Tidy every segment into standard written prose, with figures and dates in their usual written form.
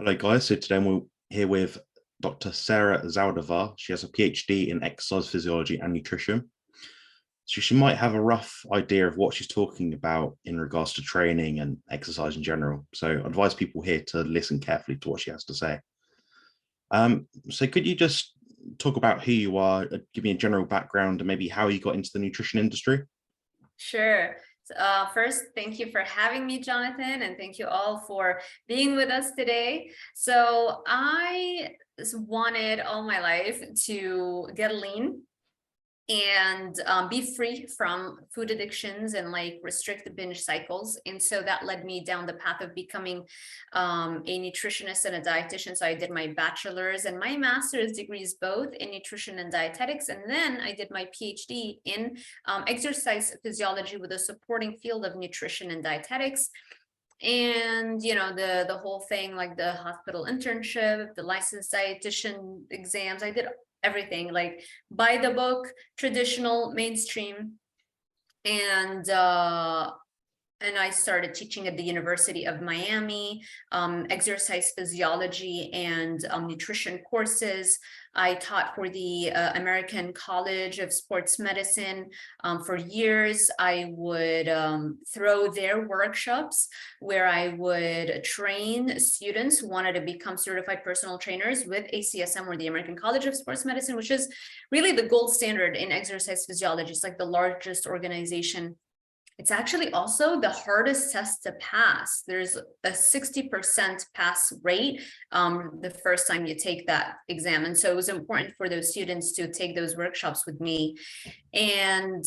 Hello, guys. So today we're here with Dr. Sarah Zaldivar. She has a PhD in exercise physiology and nutrition. So she might have a rough idea of what she's talking about in regards to training and exercise in general. So I advise people here to listen carefully to what she has to say. So could you just talk about who you are, give me a general background and maybe how you got into the nutrition industry? Sure. First, thank you for having me, Jonathan, and thank you all for being with us today. So I wanted all my life to get lean and be free from food addictions and like restrict binge cycles. And so that led me down the path of becoming a nutritionist and a dietitian. So I did my bachelor's and my master's degrees both in nutrition and dietetics. And then I did my PhD in exercise physiology with a supporting field of nutrition and dietetics. And the whole thing, like the hospital internship, the licensed dietitian exams, I did everything like by the book, traditional, mainstream. And I started teaching at the University of Miami, exercise physiology and nutrition courses. I taught for the American College of Sports Medicine for years. I would throw their workshops where I would train students who wanted to become certified personal trainers with ACSM, or the American College of Sports Medicine, which is really the gold standard in exercise physiology. It's like the largest organization. It's actually also the hardest test to pass. There's a 60% pass rate the first time you take that exam. And so it was important for those students to take those workshops with me. And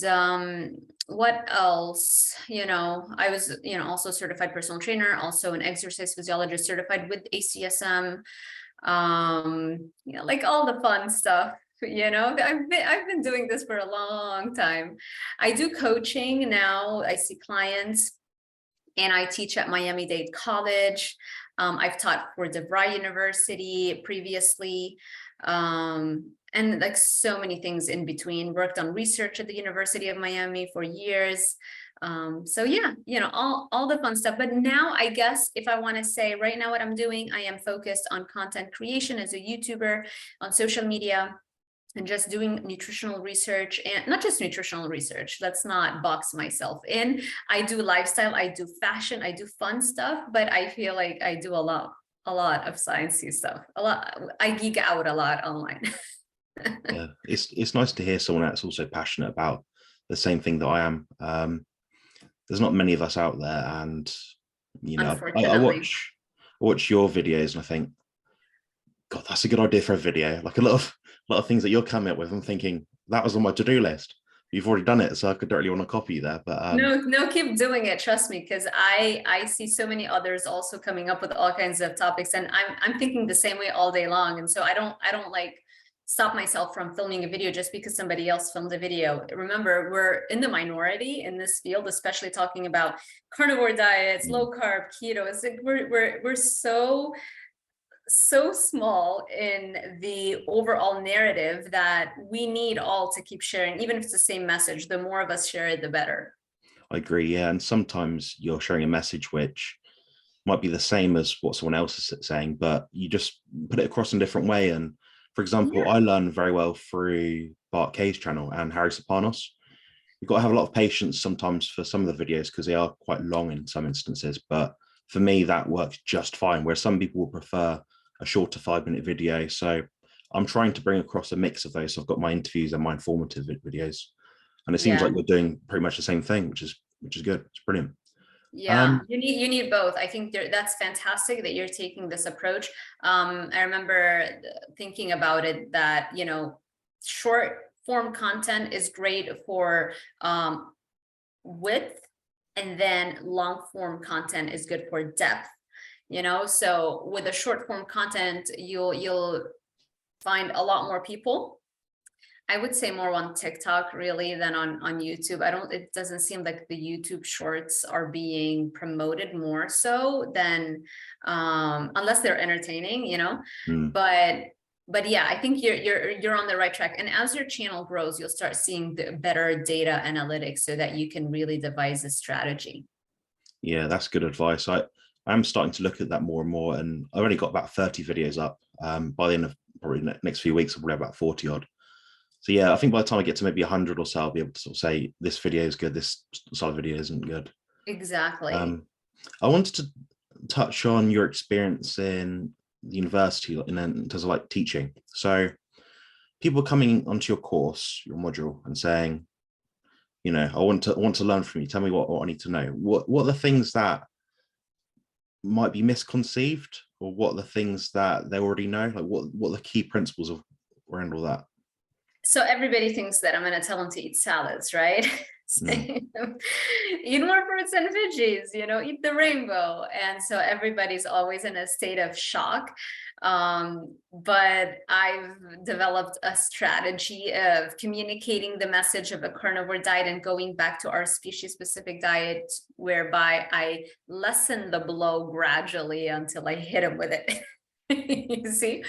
what else? I was, also certified personal trainer, also an exercise physiologist certified with ACSM, like all the fun stuff. I've been doing this for a long time. I do coaching now. I see clients and I teach at Miami-Dade College. I've taught for DeVry University previously, and like so many things in between. Worked on research at the University of Miami for years. So yeah, all the fun stuff. But now I guess if I want to say right now what I'm doing, I am focused on content creation as a YouTuber on social media, and just doing nutritional research, and not just nutritional research. Let's not box myself in. I do lifestyle, I do fashion, I do fun stuff, but I feel like I do a lot of sciencey stuff. I geek out a lot online. Yeah, it's nice to hear someone that's also passionate about the same thing that I am. There's not many of us out there, and I watch your videos and I think, God, that's a good idea for a video. Like a lot of things that you're coming up with, I'm thinking that was on my to-do list. You've already done it, so I could directly want to copy you there. But no, keep doing it. Trust me, because I see so many others also coming up with all kinds of topics, and I'm thinking the same way all day long. And so I don't like stop myself from filming a video just because somebody else filmed a video. Remember, we're in the minority in this field, especially talking about carnivore diets, low carb, keto. It's like we're so small in the overall narrative that we need all to keep sharing, even if it's the same message. The more of us share it, the better. I agree. Yeah. And sometimes you're sharing a message which might be the same as what someone else is saying, but you just put it across in a different way. And for example, I learn very well through Bart Kay's channel and Harry Sopanos. You've got to have a lot of patience sometimes for some of the videos because they are quite long in some instances. But for me, that works just fine, where some people will prefer a shorter 5-minute video. So I'm trying to bring across a mix of those. So I've got my interviews and my informative videos, and it seems like you're doing pretty much the same thing, which is good. It's brilliant. Yeah, you need both. I think that's fantastic that you're taking this approach. I remember thinking about it that short form content is great for width, and then long form content is good for depth. So with the short form content, you'll find a lot more people. I would say more on TikTok really than on YouTube. It doesn't seem like the YouTube shorts are being promoted more so than unless they're entertaining, but yeah, I think you're on the right track. And as your channel grows, you'll start seeing the better data analytics so that you can really devise a strategy. Yeah, that's good advice. I'm starting to look at that more and more, and I've only got about 30 videos up. By the end of probably next few weeks, I'll probably have about 40 odd. So yeah, I think by the time I get to maybe 100 or so, I'll be able to sort of say this video is good, this side of video isn't good. Exactly. I wanted to touch on your experience in the university in terms of like teaching. So people coming onto your course, your module, and saying, I want to learn from you. Tell me what I need to know. What are the things that might be misconceived, or what are the things that they already know? Like what are the key principles of around all that? So everybody thinks that I'm going to tell them to eat salads, right? Mm. Eat more fruits and veggies, eat the rainbow. And so everybody's always in a state of shock. But I've developed a strategy of communicating the message of a carnivore diet and going back to our species specific diet, whereby I lessen the blow gradually until I hit them with it. You see?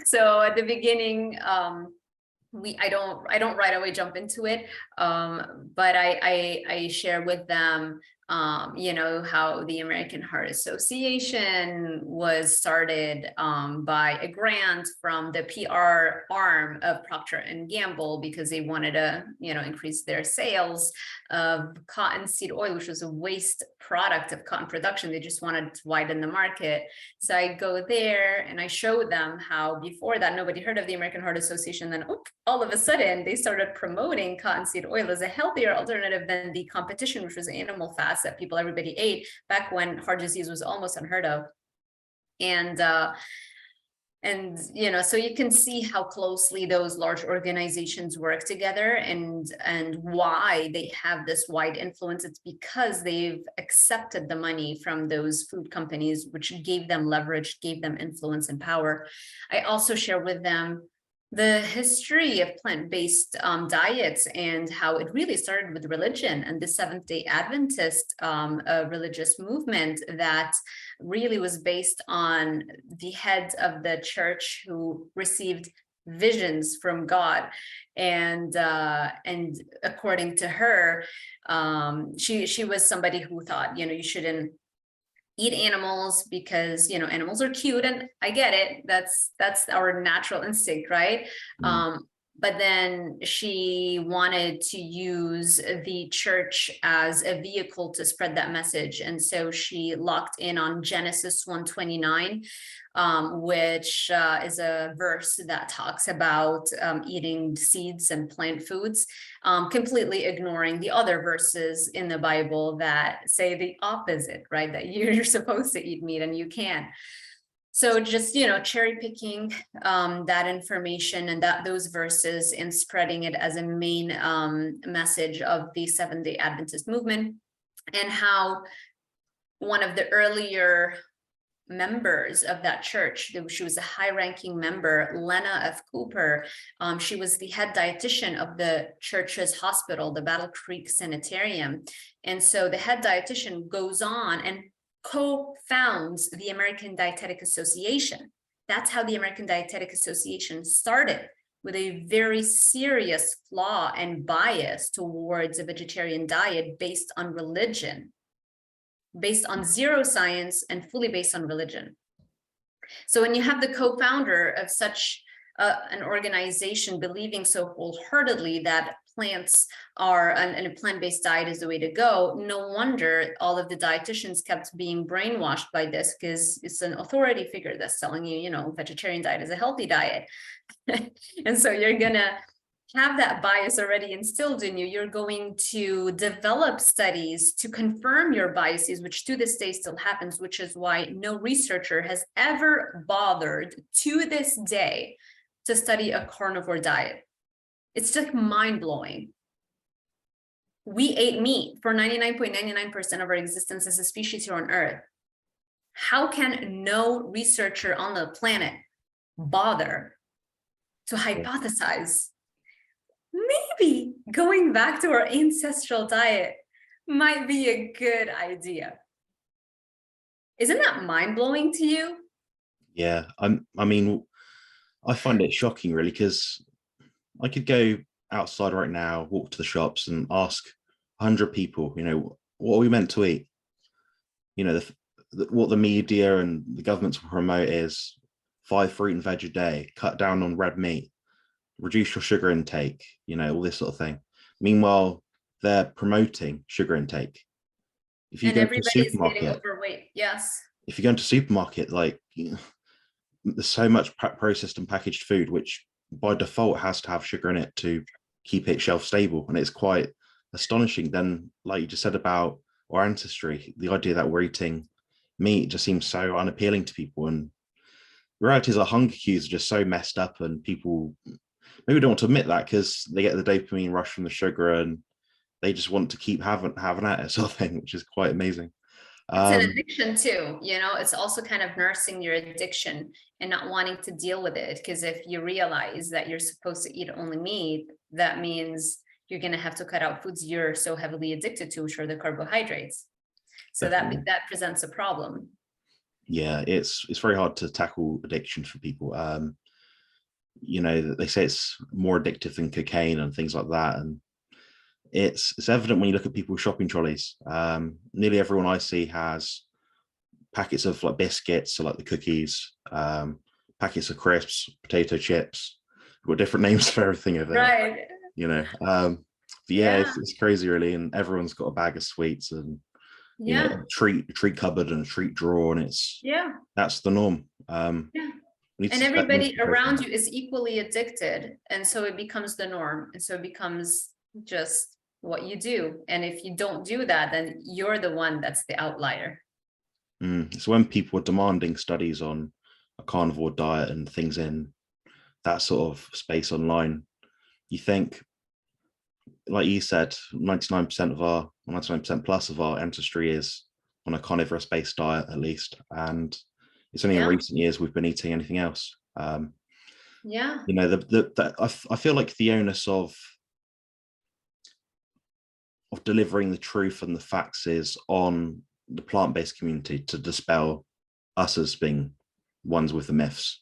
So at the beginning, I don't right away jump into it, but I share with them how the American Heart Association was started by a grant from the PR arm of Procter and Gamble, because they wanted to increase their sales of cottonseed oil, which was a waste product of cotton production. They just wanted to widen the market. So I go there and I show them how before that nobody heard of the American Heart Association. Then all of a sudden they started promoting cottonseed oil as a healthier alternative than the competition, which was animal fats that everybody ate back when heart disease was almost unheard of. And so you can see how closely those large organizations work together, and why they have this wide influence. It's because they've accepted the money from those food companies, which gave them leverage, gave them influence and power. I also share with them the history of plant-based diets and how it really started with religion and the Seventh-day Adventist religious movement that really was based on the heads of the church who received visions from God. And according to her, she was somebody who thought, you shouldn't eat animals because animals are cute, and I get it, that's our natural instinct, right? Mm. But then she wanted to use the church as a vehicle to spread that message, and so she locked in on Genesis 1:29, which is a verse that talks about eating seeds and plant foods, completely ignoring the other verses in the Bible that say the opposite, right? That you're supposed to eat meat and you can't. So just, cherry picking that information and those verses and spreading it as a main message of the Seventh-day Adventist movement, and how one of the earlier members of that church, she was a high-ranking member, Lena F. Cooper. She was the head dietitian of the church's hospital, the Battle Creek Sanitarium. And so the head dietitian goes on and co-founds the American Dietetic Association. That's how the American Dietetic Association started, with a very serious flaw and bias towards a vegetarian diet based on religion, based on zero science and fully based on religion. So when you have the co-founder of such an organization believing so wholeheartedly that plants are, and a plant-based diet is the way to go, no wonder all of the dietitians kept being brainwashed by this, because it's an authority figure that's telling you, vegetarian diet is a healthy diet. And so you're gonna have that bias already instilled in you. You're going to develop studies to confirm your biases, which to this day still happens, which is why no researcher has ever bothered to this day to study a carnivore diet. It's just mind-blowing. We ate meat for 99.99% of our existence as a species here on Earth. How can no researcher on the planet bother to hypothesize maybe going back to our ancestral diet might be a good idea? Isn't that mind-blowing to you? Yeah, I mean, I find it shocking, really, because I could go outside right now, walk to the shops, and ask 100 people, what are we meant to eat? what the media and the governments will promote is 5 fruit and veg a day, cut down on red meat, reduce your sugar intake, all this sort of thing. Meanwhile, they're promoting sugar intake. If you And go to a everybody's getting supermarket, overweight. Yes. if you go into a supermarket, like there's so much processed and packaged food, which by default has to have sugar in it to keep it shelf stable. And it's quite astonishing. Then, like you just said about our ancestry, the idea that we're eating meat just seems so unappealing to people. And the reality is our hunger cues are just so messed up, and people maybe don't want to admit that because they get the dopamine rush from the sugar and they just want to keep having at it, sort of thing, which is quite amazing. It's an Um, addiction too, it's also kind of nursing your addiction and not wanting to deal with it. Because if you realize that you're supposed to eat only meat, that means you're going to have to cut out foods you're so heavily addicted to, which are the carbohydrates. So Definitely. that presents a problem. Yeah, it's very hard to tackle addiction for people. They say it's more addictive than cocaine and things like that, and it's evident when you look at people's shopping trolleys. Nearly everyone I see has packets of like biscuits, so like the cookies, packets of crisps, potato chips. We've got different names for everything over there, Right. but yeah, Yeah. it's crazy really, and everyone's got a bag of sweets and Yeah. a treat cupboard and a treat drawer, and Yeah. that's the norm. Yeah. We need And to we need to everybody be social. around you is equally addicted. And so it becomes the norm. And so it becomes just what you do. And if you don't do that, then you're the one that's the outlier. So when people are demanding studies on a carnivore diet and things in that sort of space online, you think, like you said, 99% plus of our ancestry is on a carnivorous based diet at least, and it's only in Yeah. recent years we've been eating anything else. Yeah. I feel like the onus of delivering the truth and the facts is on the plant-based community to dispel us as being ones with the myths.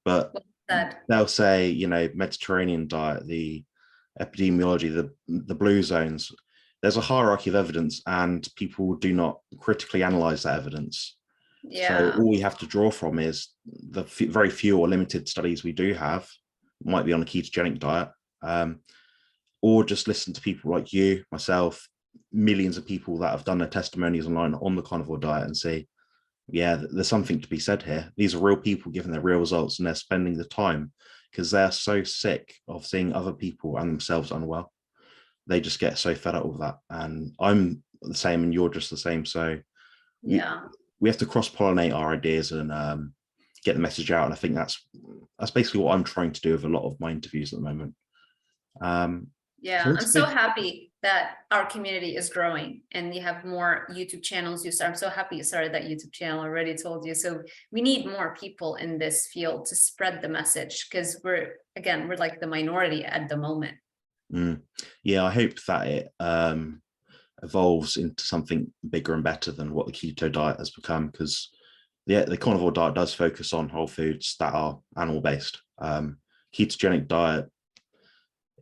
But That. they'll say, Mediterranean diet, the epidemiology, the blue zones, there's a hierarchy of evidence and people do not critically analyze that evidence. So Yeah. all we have to draw from is the very few or limited studies we do have, might be on a ketogenic diet, or just listen to people like you, myself, millions of people that have done their testimonies online on the carnivore diet and say, yeah, there's something to be said here. These are real people giving their real results and they're spending the time because they're so sick of seeing other people and themselves unwell. They just get so fed up with that. And I'm the same and you're just the same. So Yeah. we have to cross-pollinate our ideas and get the message out. And I think that's basically what I'm trying to do with a lot of my interviews at the moment. Yeah, I'm so happy that our community is growing and you have more YouTube channels. I'm so happy you started that YouTube channel. I already told you. So we need more people in this field to spread the message because we're like the minority at the moment. Yeah, I hope that it evolves into something bigger and better than what the keto diet has become, because the carnivore diet does focus on whole foods that are animal based. Ketogenic diet,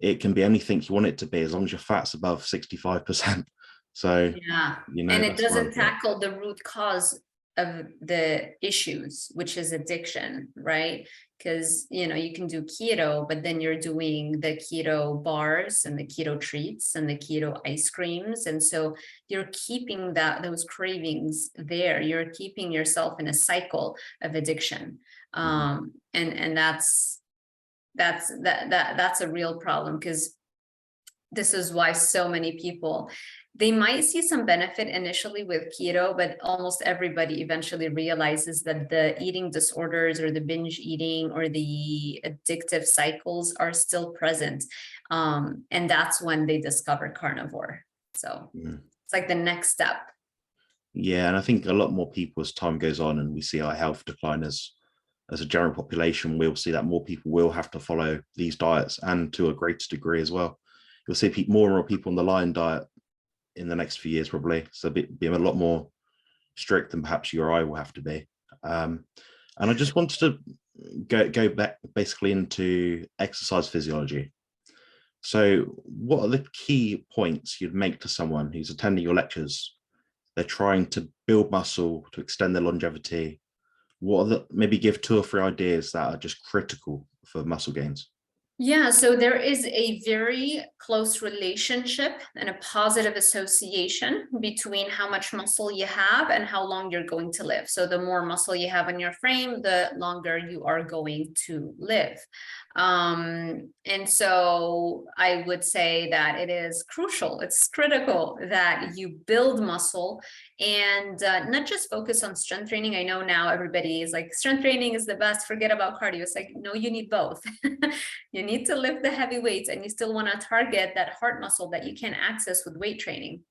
it can be anything you want it to be as long as your fat's above 65%. So yeah, and it that's where I'm doesn't tackle the root cause of the issues, which is addiction, right? Because you can do keto, but then you're doing the keto bars and the keto treats and the keto ice creams, and so you're keeping those cravings there. You're keeping yourself in a cycle of addiction, and that's a real problem, because this is why so many people, they might see some benefit initially with keto, but almost everybody eventually realizes that the eating disorders or the binge eating or the addictive cycles are still present. And that's when they discover carnivore. So it's like the next step. Yeah, and I think a lot more people as time goes on and we see our health decline as a general population, we'll see that more people will have to follow these diets, and to a greater degree as well. You'll see more and more people on the Lion diet in the next few years, probably. So be a lot more strict than perhaps you or I will have to be. And I just wanted to go back basically into exercise physiology. So what are the key points you'd make to someone who's attending your lectures they're trying to build muscle to extend their longevity, what are the, maybe give 2 or 3 ideas that are just critical for muscle gains? Yeah, so there is a very close relationship and a positive association between how much muscle you have and how long you're going to live. So the more muscle you have in your frame, the longer you are going to live. And so I would say that it is crucial, it's critical that you build muscle and not just focus on strength training. I know now everybody is like, strength training is the best, forget about cardio. It's like, no, you need both. You need to lift the heavy weights and you still want to target that heart muscle that you can access with weight training.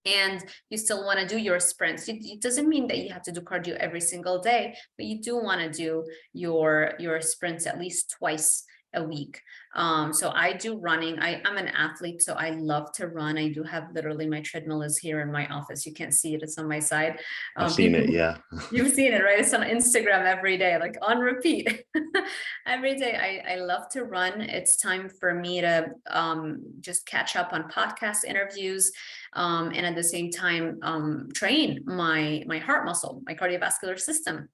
And you still want to do your sprints. It doesn't mean that you have to do cardio every single day, but you do want to do your sprints at least twice a week. So I do running. I'm an athlete, so I love to run. I do have literally my treadmill is here in my office. You can't see it, it's on my side. I've seen it, yeah. You've seen it, right? It's on Instagram every day, like on repeat. Every day I love to run. It's time for me to just catch up on podcast interviews, and at the same time train my heart muscle, my cardiovascular system.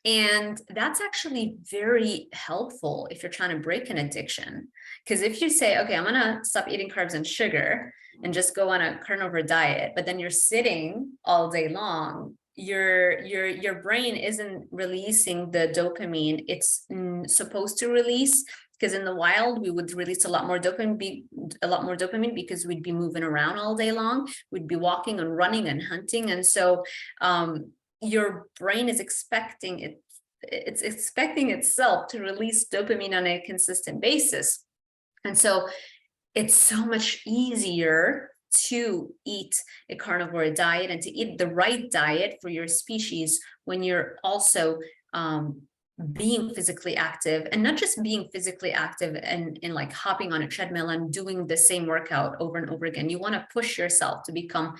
And that's actually very helpful if you're trying to break an addiction. Because if you say, okay, I'm going to stop eating carbs and sugar and just go on a carnivore diet, but then you're sitting all day long, your brain isn't releasing the dopamine it's supposed to release. Because in the wild, we would release a lot more dopamine because we'd be moving around all day long. We'd be walking and running and hunting. And so your brain is expecting it, it's expecting itself to release dopamine on a consistent basis. And so it's so much easier to eat a carnivore diet and to eat the right diet for your species when you're also being physically active, and not just being physically active and like hopping on a treadmill and doing the same workout over and over again. You want to push yourself to become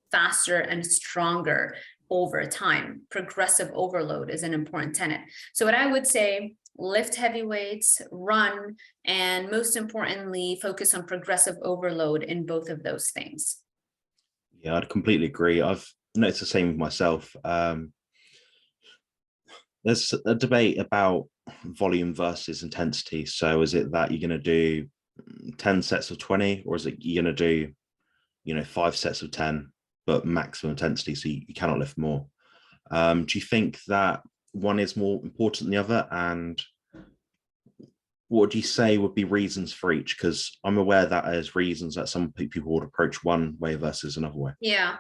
faster and stronger over time. Progressive overload is an important tenet. So what I would say, lift heavy weights, run, and most importantly, focus on progressive overload in both of those things. Yeah, I'd completely agree. I've noticed the same with myself. There's a debate about volume versus intensity. So is it that you're going to do 10 sets of 20, or is it you're going to do 5 sets of 10 but maximum intensity, so you cannot lift more? Do you think that one is more important than the other, and what would you say would be reasons for each? Because I'm aware that there's reasons that some people would approach one way versus another way. Yeah.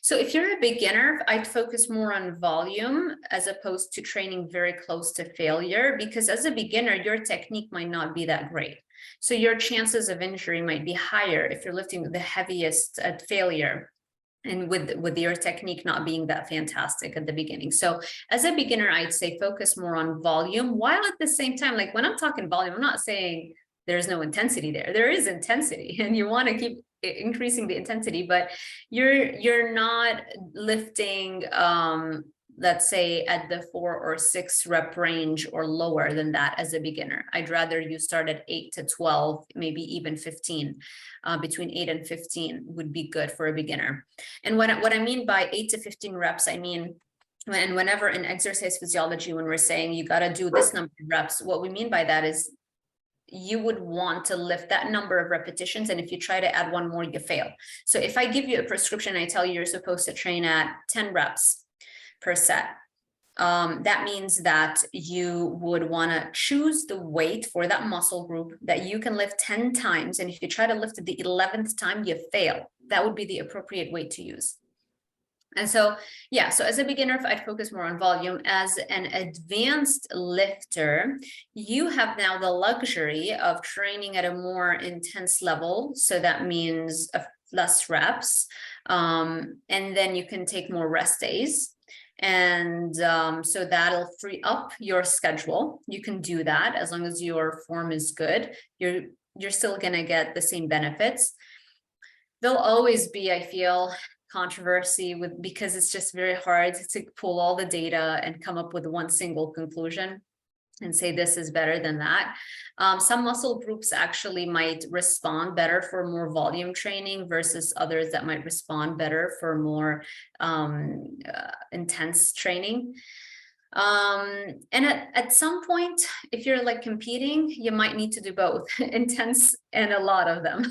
So if you're a beginner, I'd focus more on volume as opposed to training very close to failure, because as a beginner, your technique might not be that great. So your chances of injury might be higher if you're lifting the heaviest at failure, and with your technique not being that fantastic at the beginning. So as a beginner, I'd say focus more on volume, while at the same time, like when I'm talking volume, I'm not saying there's no intensity there. There is intensity, and you want to keep increasing the intensity, but you're not lifting let's say at the 4 or 6 rep range or lower than that as a beginner. I'd rather you start at 8 to 12, maybe even 15. Between 8 and 15 would be good for a beginner. And what I mean by 8 to 15 reps, I mean, and whenever in exercise physiology, when we're saying you got to do this number of reps, what we mean by that is you would want to lift that number of repetitions. And if you try to add one more, you fail. So if I give you a prescription, I tell you you're supposed to train at 10 reps per set. That means that you would want to choose the weight for that muscle group that you can lift 10 times. And if you try to lift it the 11th time, you fail. That would be the appropriate weight to use. And so, yeah, so as a beginner, I'd focus more on volume. As an advanced lifter, you have now the luxury of training at a more intense level. So that means less reps. And then you can take more rest days. And so that'll free up your schedule. You can do that as long as your form is good. You're still going to get the same benefits. There'll always be, I feel, controversy because it's just very hard to pull all the data and come up with one single conclusion. and say this is better than that. Some muscle groups actually might respond better for more volume training versus others that might respond better for more intense training. And at some point, if you're like competing, you might need to do both intense and a lot of them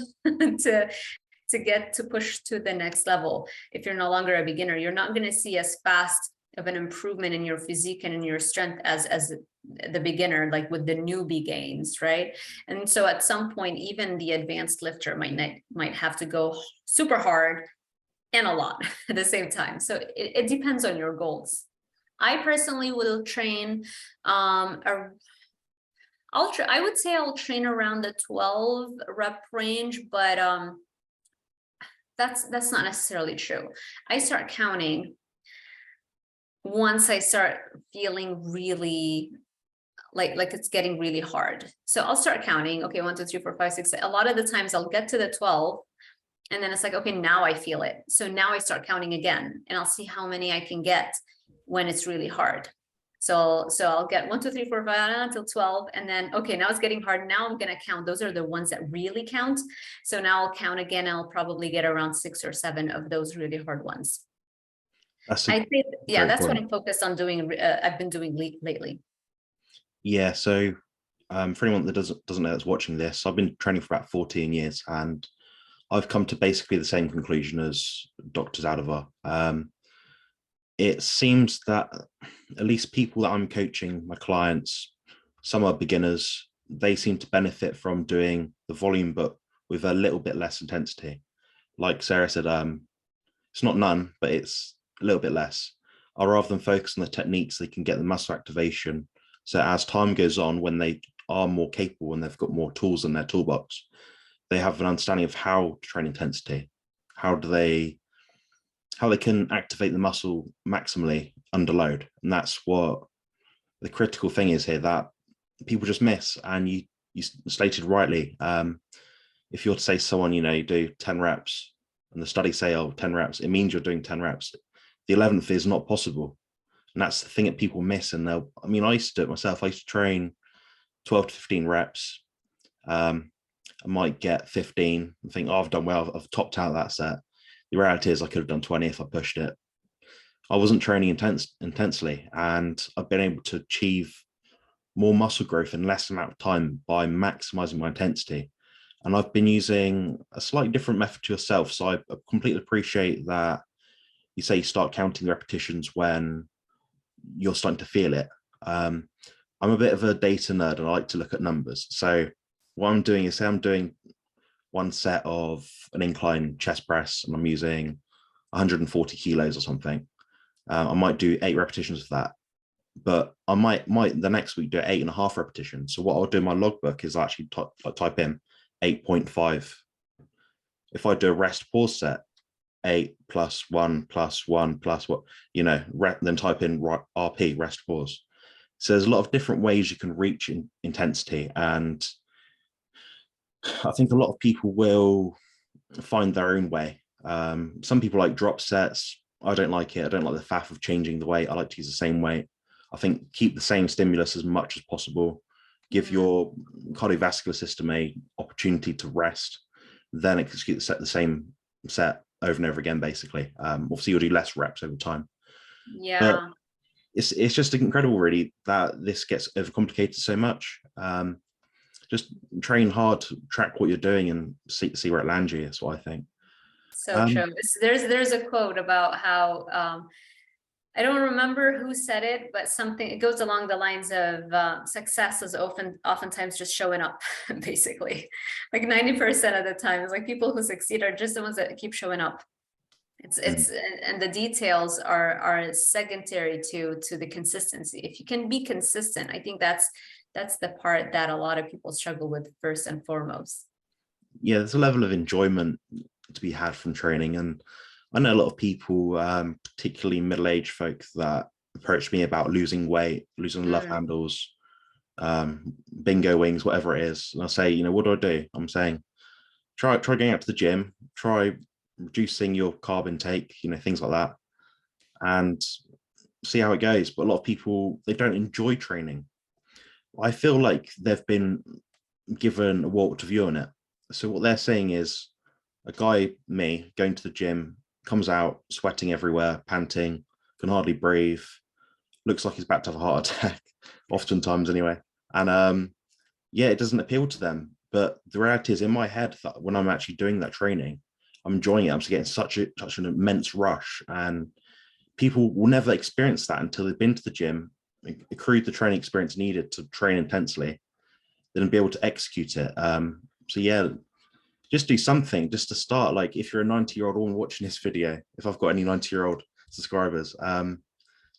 to get to push to the next level. If you're no longer a beginner, you're not going to see as fast of an improvement in your physique and in your strength as the beginner, like with the newbie gains, right? And so at some point, even the advanced lifter might have to go super hard and a lot at the same time. So it depends on your goals. I personally will train I would say I'll train around the 12 rep range, but that's not necessarily true. I start counting once I start feeling really like it's getting really hard. So I'll start counting, okay, 1, 2, 3, 4, 5, 6. A lot of the times I'll get to the 12 and then it's like, okay, now I feel it. So now I start counting again and I'll see how many I can get when it's really hard. So I'll get 1, 2, 3, 4, 5 until 12. And then, okay, now it's getting hard. Now I'm going to count. Those are the ones that really count. So now I'll count again. I'll probably get around 6 or 7 of those really hard ones. That's I think, yeah, great that's what point. I'm focused on doing. I've been doing lately. Yeah, so for anyone that doesn't know that's watching this, I've been training for about 14 years, and I've come to basically the same conclusion as Dr. Zaldivar. It seems that at least people that I'm coaching, my clients, some are beginners, they seem to benefit from doing the volume, but with a little bit less intensity. Like Sarah said, it's not none, but it's a little bit less. I'll rather than focus on the techniques, they can get the muscle activation. So as time goes on, when they are more capable and they've got more tools in their toolbox, they have an understanding of how to train intensity. How they can activate the muscle maximally under load. And that's what the critical thing is here, that people just miss. And you stated rightly, if you're to say to someone, you do 10 reps and the studies say, 10 reps, it means you're doing 10 reps. The 11th is not possible. And that's the thing that people miss. And I used to do it myself. I used to train 12 to 15 reps. I might get 15 and think, I've done well, I've topped out that set. The reality is I could have done 20 if I pushed it. I wasn't training intensely, and I've been able to achieve more muscle growth in less amount of time by maximizing my intensity. And I've been using a slightly different method to yourself. So I completely appreciate that you say you start counting the repetitions when you're starting to feel it. I'm a bit of a data nerd and I like to look at numbers. So what I'm doing is, say I'm doing one set of an incline chest press and I'm using 140 kilos or something. I might do 8 repetitions of that, but I might the next week do 8.5 repetitions. So what I'll do in my logbook is actually type in 8.5. If I do a rest pause set, 8 plus 1 plus 1 plus what, then type in RP, rest pause. So there's a lot of different ways you can reach intensity. And I think a lot of people will find their own way. Some people like drop sets. I don't like it. I don't like the faff of changing the weight. I like to use the same weight. I think keep the same stimulus as much as possible. Give your cardiovascular system a opportunity to rest. Then execute the same set over and over again, basically. Obviously, you'll do less reps over time. Yeah. But it's just incredible, really, that this gets overcomplicated so much. Just train hard, track what you're doing, and see where it lands you. That's what I think. So true. There's a quote about how I don't remember who said it, but it goes along the lines of success is oftentimes just showing up, basically. Like 90% of the time, it's like people who succeed are just the ones that keep showing up. And the details are secondary to the consistency. If you can be consistent, I think that's the part that a lot of people struggle with first and foremost. Yeah, there's a level of enjoyment to be had from training. And I know a lot of people, particularly middle-aged folk, that approach me about losing weight, losing love handles, bingo wings, whatever it is. And I say, what do I do? I'm saying, try going out to the gym, try reducing your carb intake, things like that, and see how it goes. But a lot of people, they don't enjoy training. I feel like they've been given a warped view on it. So what they're saying is a guy, me, going to the gym, comes out sweating everywhere, panting, can hardly breathe, looks like he's about to have a heart attack, oftentimes anyway. And yeah, it doesn't appeal to them. But the reality is, in my head, that when I'm actually doing that training, I'm enjoying it. I'm just getting such an immense rush, and people will never experience that until they've been to the gym, accrued the training experience needed to train intensely, then be able to execute it. So yeah, just do something just to start. Like if you're a 90-year-old woman watching this video, if I've got any 90-year-old subscribers,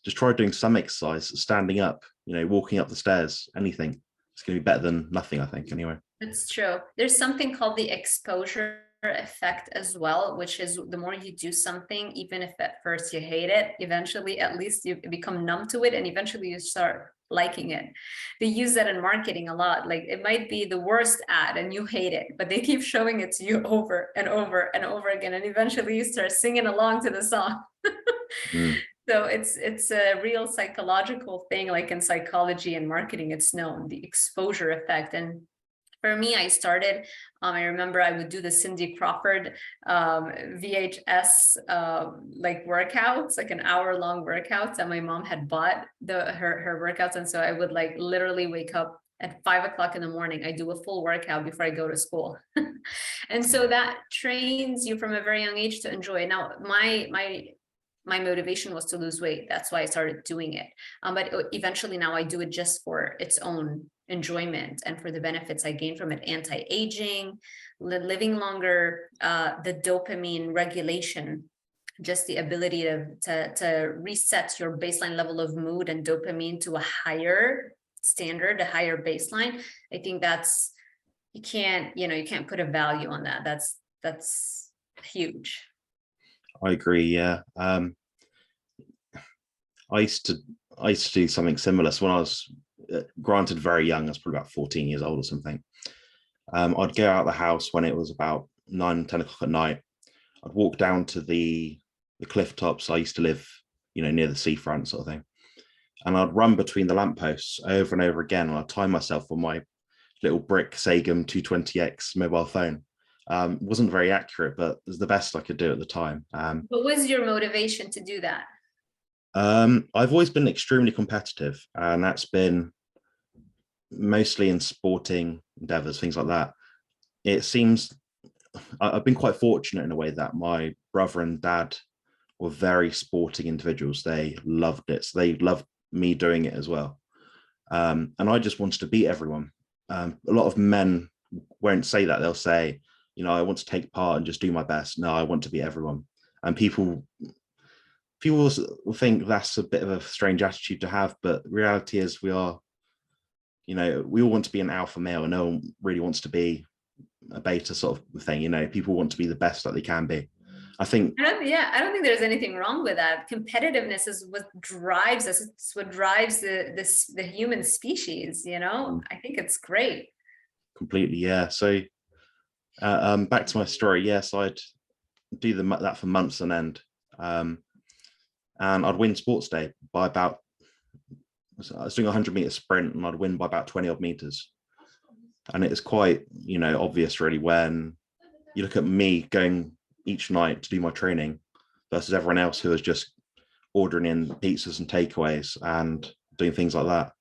just try doing some exercise, standing up, walking up the stairs, anything. It's going to be better than nothing, I think, anyway. That's true. There's something called the exposure effect as well, which is the more you do something, even if at first you hate it, eventually at least you become numb to it, and eventually you start liking it. They use that in marketing a lot. Like it might be the worst ad and you hate it, but they keep showing it to you over and over and over again, and eventually you start singing along to the song. Mm. So it's a real psychological thing. Like in psychology and marketing, it's known, the exposure effect. And for me, I started, I remember I would do the Cindy Crawford VHS like workouts, like an hour-long workouts that my mom had bought her workouts. And so I would like literally wake up at 5 o'clock in the morning. I do a full workout before I go to school. And so that trains you from a very young age to enjoy it. Now, my motivation was to lose weight. That's why I started doing it. But eventually now I do it just for its own enjoyment and for the benefits I gain from it: anti-aging, living longer, the dopamine regulation, just the ability to reset your baseline level of mood and dopamine to a higher standard, a higher baseline. I think that's, you can't put a value on that. That's huge. I agree. Yeah. I used to do something similar. So when I was granted very young, I was probably about 14 years old or something. I'd go out the house when it was about 9, 10 o'clock at night. I'd walk down to the cliff tops. I used to live, near the seafront sort of thing. And I'd run between the lampposts over and over again. And I'd time myself on my little brick Sagem 220X mobile phone. It wasn't very accurate, but it was the best I could do at the time. What was your motivation to do that? I've always been extremely competitive, and that's been mostly in sporting endeavors, things like that. It seems I've been quite fortunate in a way that my brother and dad were very sporting individuals. They loved it. So they loved me doing it as well. And I just wanted to beat everyone. A lot of men won't say that. They'll say, I want to take part and just do my best. No, I want to beat everyone. And people will think that's a bit of a strange attitude to have, but the reality is we all want to be an alpha male, and no one really wants to be a beta sort of thing. People want to be the best that they can be. I don't think there's anything wrong with that. Competitiveness is what drives us. It's what drives the human species, I think it's great. Completely, yeah. So back to my story. Yes, I'd do that for months on end. And I'd win sports day by about, I was doing a 100-meter sprint, and I'd win by about 20 odd meters. And it is quite, obvious really when you look at me going each night to do my training versus everyone else who is just ordering in pizzas and takeaways and doing things like that.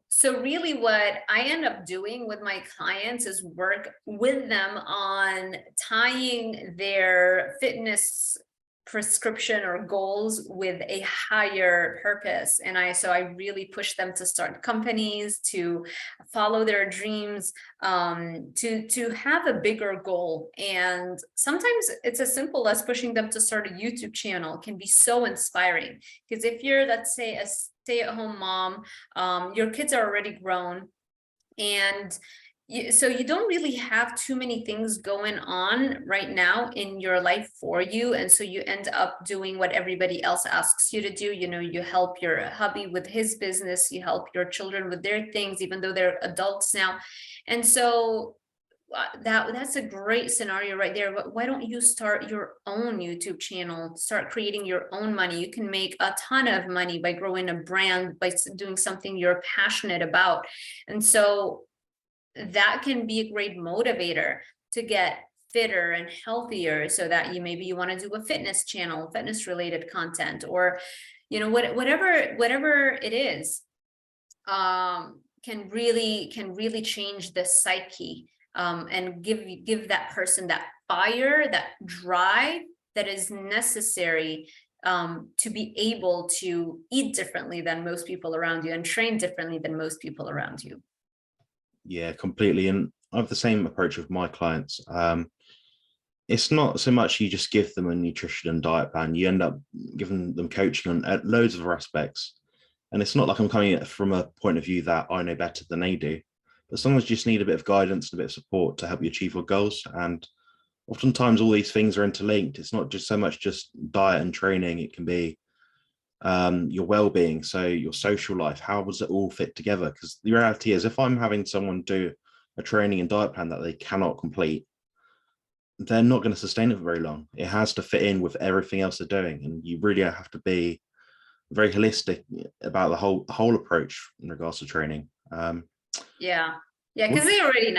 So really what I end up doing with my clients is work with them on tying their fitness prescription or goals with a higher purpose. And I really push them to start companies, to follow their dreams, to have a bigger goal. And sometimes it's as simple as pushing them to start a YouTube channel. It can be so inspiring, because if you're, let's say, a stay-at-home mom, your kids are already grown, and so you don't really have too many things going on right now in your life for you. And so you end up doing what everybody else asks you to do. You help your hubby with his business, you help your children with their things, even though they're adults now. And so That's a great scenario right there. Why don't you start your own YouTube channel, start creating your own money? You can make a ton of money by growing a brand, by doing something you're passionate about. And so that can be a great motivator to get fitter and healthier, so that maybe you want to do a fitness channel, fitness related content, or whatever it is, can really change the psyche, and give that person that fire, that drive that is necessary, to be able to eat differently than most people around you and train differently than most people around you. Yeah, completely. And I have the same approach with my clients. It's not so much you just give them a nutrition and diet plan, you end up giving them coaching on loads of other aspects. And it's not like I'm coming at it from a point of view that I know better than they do, but sometimes you just need a bit of guidance and a bit of support to help you achieve your goals. And oftentimes all these things are interlinked. It's not just so much just diet and training, it can be your well-being, so your social life. How does it all fit together? Because the reality is, if I'm having someone do a training and diet plan that they cannot complete, they're not going to sustain it for very long. It has to fit in with everything else they're doing, and you really have to be very holistic about the whole approach in regards to training. Yeah. Yeah, because they already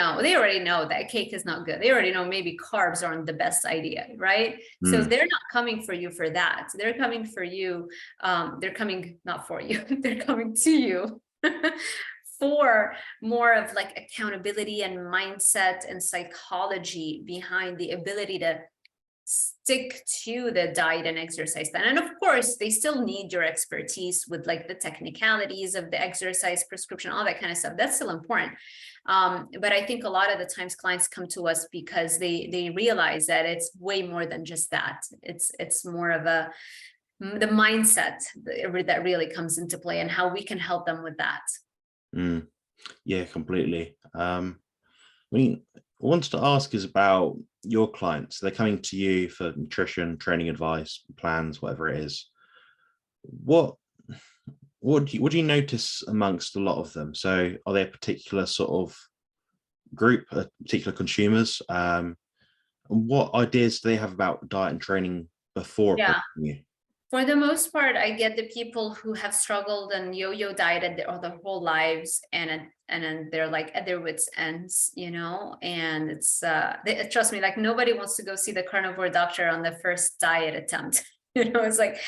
know that cake is not good. They already know maybe carbs aren't the best idea, right? So they're not coming for you for that. They're coming for you. They're coming not for you. They're coming to you for more of like accountability and mindset and psychology behind the ability to stick to the diet and exercise plan. And of course, they still need your expertise with like the technicalities of the exercise prescription, all that kind of stuff. That's still important. But I think a lot of the times clients come to us because they realize that it's way more than just that. It's more of the mindset that really comes into play, and how we can help them with that. Yeah, completely. I mean, I wanted to ask is about your clients. They're coming to you for nutrition, training advice, plans, whatever it is. What do you notice amongst a lot of them? So are there a particular sort of group, particular consumers? What ideas do they have about diet and training before Yeah. approaching you? For the most part, I get the people who have struggled and yo-yo dieted their whole lives, and then they're like at their wits' ends, and it's trust me, like nobody wants to go see the carnivore doctor on the first diet attempt. It's like,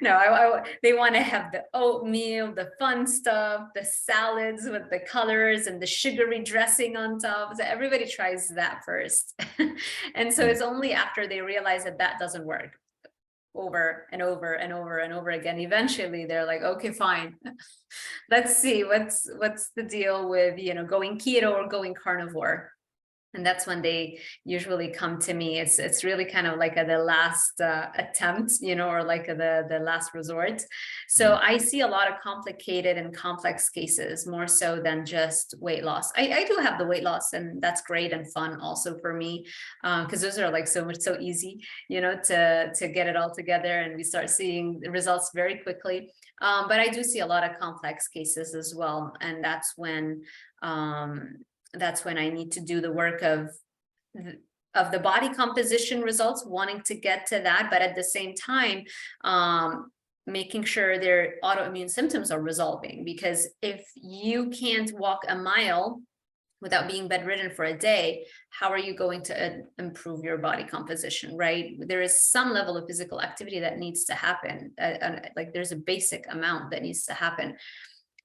no, they want to have the oatmeal, the fun stuff, the salads with the colors and the sugary dressing on top. So everybody tries that first. And so it's only after they realize that that doesn't work over and over and over and over again, eventually they're like, okay, fine, let's see what's the deal with going keto or going carnivore. And that's when they usually come to me. It's really kind of like the last attempt, or like the last resort. So I see a lot of complicated and complex cases, more so than just weight loss. I do have the weight loss, and that's great and fun also for me, because those are like so easy, to get it all together, and we start seeing the results very quickly. But I do see a lot of complex cases as well, and that's when I need to do the work of the body composition results, wanting to get to that, but at the same time, making sure their autoimmune symptoms are resolving. Because if you can't walk a mile without being bedridden for a day, how are you going to improve your body composition, right? There is some level of physical activity that needs to happen. Like there's a basic amount that needs to happen.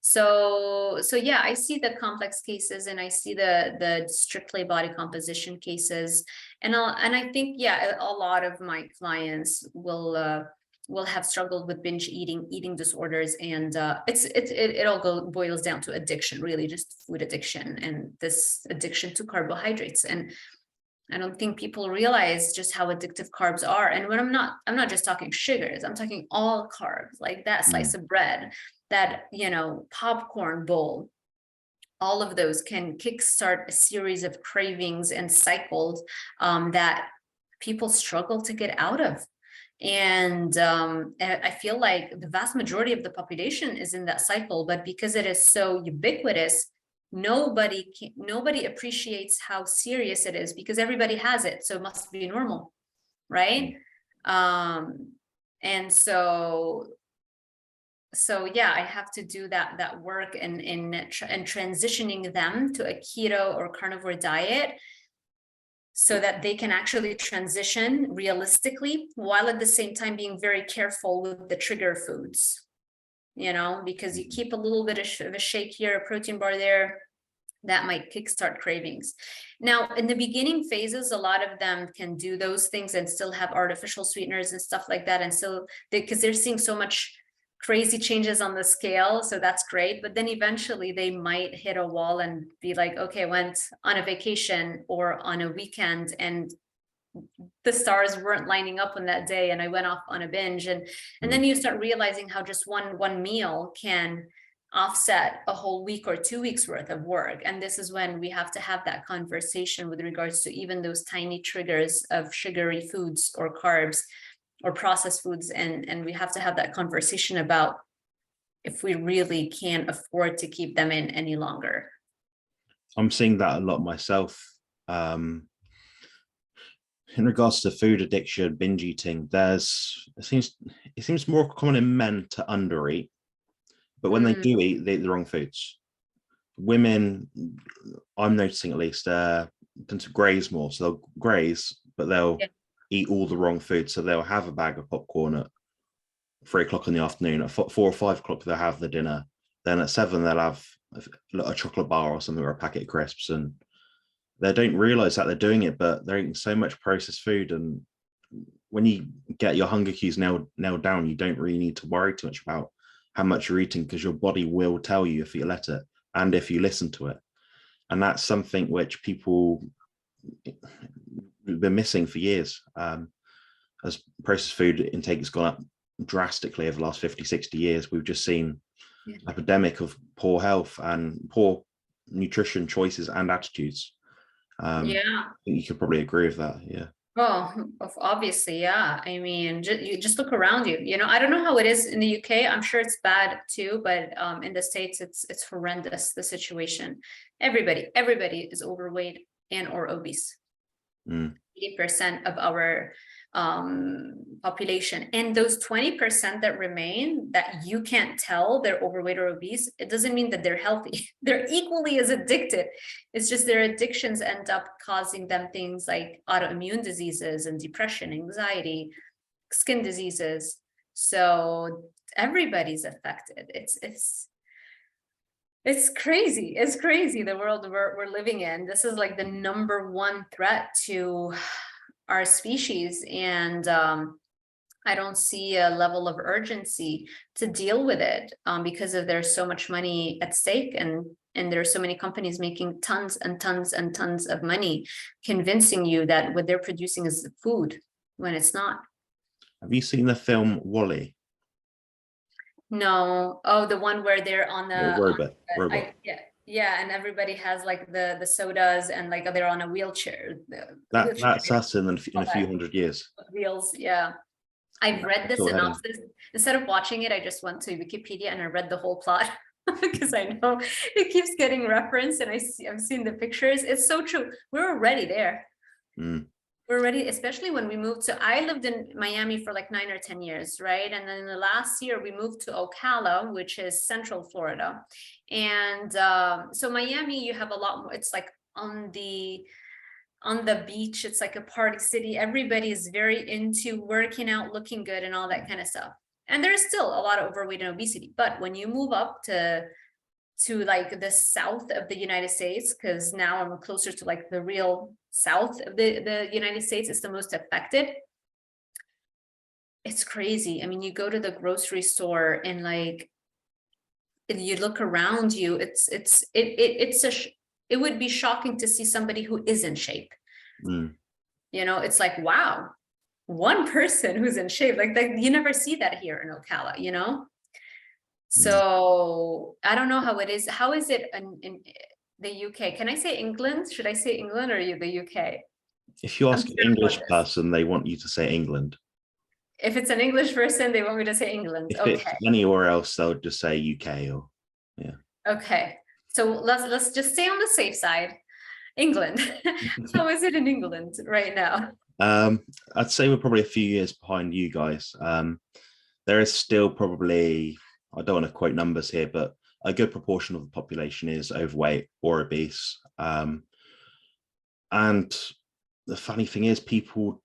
So yeah, I see the complex cases, and I see the strictly body composition cases, and I think, yeah, a lot of my clients will have struggled with binge eating disorders, and it all boils down to addiction, really, just food addiction, and this addiction to carbohydrates. And I don't think people realize just how addictive carbs are. And when I'm not just talking sugars, I'm talking all carbs, like that slice of bread, that popcorn bowl. All of those can kickstart a series of cravings and cycles that people struggle to get out of. And I feel like the vast majority of the population is in that cycle, but because it is so ubiquitous, nobody appreciates how serious it is because everybody has it, so it must be normal, right? And so yeah, I have to do that work in transitioning them to a keto or carnivore diet so that they can actually transition realistically, while at the same time being very careful with the trigger foods, because you keep a little bit of a shake here, a protein bar there, that might kickstart cravings. Now, in the beginning phases, a lot of them can do those things and still have artificial sweeteners and stuff like that. And so because they're seeing so much crazy changes on the scale, so that's great. But then eventually they might hit a wall and be like, okay, I went on a vacation or on a weekend and the stars weren't lining up on that day and I went off on a binge. And then you start realizing how just one meal can offset a whole week or 2 weeks worth of work. And this is when we have to have that conversation with regards to even those tiny triggers of sugary foods or carbs or processed foods. And we have to have that conversation about if we really can't afford to keep them in any longer. I'm seeing that a lot myself. In regards to food addiction, binge eating, it seems more common in men to undereat, but when they do eat, they eat the wrong foods. Women, I'm noticing at least, tend to graze more. So they'll graze, but they'll eat all the wrong food. So they'll have a bag of popcorn at 3 o'clock in the afternoon. At 4 or 5 o'clock, they'll have the dinner. Then at 7, they'll have a chocolate bar or something, or a packet of crisps. And they don't realize that they're doing it, but they're eating so much processed food. And when you get your hunger cues nailed down, you don't really need to worry too much about how much you're eating, because your body will tell you if you let it and if you listen to it. And that's something which people have been missing for years. As processed food intake has gone up drastically over the last 50, 60 years, we've just seen an epidemic of poor health and poor nutrition choices and attitudes. I think you could probably agree with that. Yeah. Oh, obviously, yeah. I mean, you just look around you. I don't know how it is in the UK. I'm sure it's bad too, but in the States, it's horrendous, the situation. Everybody is overweight and or obese. 80% of our population, and those 20% that remain that you can't tell they're overweight or obese, it doesn't mean that they're healthy. They're equally as addicted. It's just their addictions end up causing them things like autoimmune diseases and depression, anxiety, skin diseases. So everybody's affected. It's crazy. It's crazy, the world we're living in. This is like the number one threat to our species. And I don't see a level of urgency to deal with it because there's so much money at stake, and there are so many companies making tons and tons and tons of money, convincing you that what they're producing is food when it's not. Have you seen the film WALL-E? No. Oh, the one where they're on the robot. Yeah, and everybody has like the sodas and like they're on a wheelchair. That's us in a few hundred years. Wheels, yeah. I've read the synopsis. Instead of watching it, I just went to Wikipedia and I read the whole plot because I know it keeps getting referenced, and I've seen the pictures. It's so true. We're already there. We're ready, especially when we moved to, I lived in Miami for like 9 or 10 years, right? And then in the last year, we moved to Ocala, which is Central Florida. And so Miami, you have a lot more, it's like on the beach, it's like a party city. Everybody is very into working out, looking good, and all that kind of stuff. And there's still a lot of overweight and obesity. But when you move up to like the south of the United States, because now I'm closer to like the real south of the United States, is the most affected. It's crazy. I mean, you go to the grocery store and like, if you look around you, it would be shocking to see somebody who is in shape. It's like, wow, one person who's in shape, like you never see that here in Ocala, So I don't know how it is. How is it in the UK? Can I say England? Should I say England or the UK? If you ask an English person, they want you to say England. If it's an English person, they want me to say England. If it's anywhere else, they'll just say UK or, yeah. Okay. So let's just stay on the safe side. England. How is it in England right now? I'd say we're probably a few years behind you guys. There is still probably, I don't want to quote numbers here, but a good proportion of the population is overweight or obese. And the funny thing is, people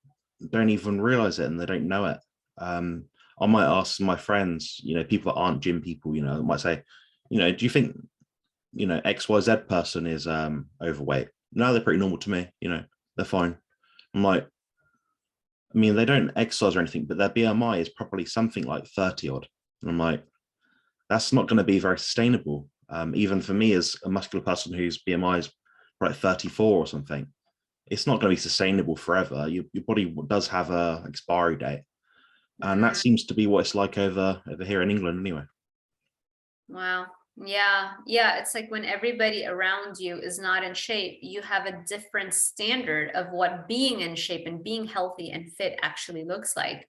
don't even realize it and they don't know it. I might ask my friends, people that aren't gym people, I might say, do you think, XYZ person is overweight? No, they're pretty normal to me, they're fine. I'm like, I mean, they don't exercise or anything, but their BMI is probably something like 30 odd. And I'm like, that's not going to be very sustainable. Even for me as a muscular person whose BMI is like 34 or something, it's not going to be sustainable forever. Your body does have a expiry date. And that seems to be what it's like over here in England anyway. Wow. Yeah. It's like when everybody around you is not in shape, you have a different standard of what being in shape and being healthy and fit actually looks like.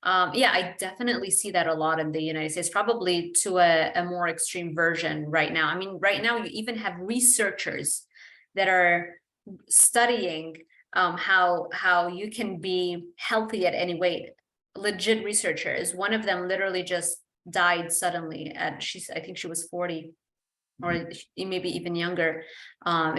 Yeah, I definitely see that a lot in the United States, probably to a more extreme version right now. I mean, right now you even have researchers that are studying how you can be healthy at any weight. Legit researchers. One of them literally just died suddenly at I think she was 40 or maybe even younger.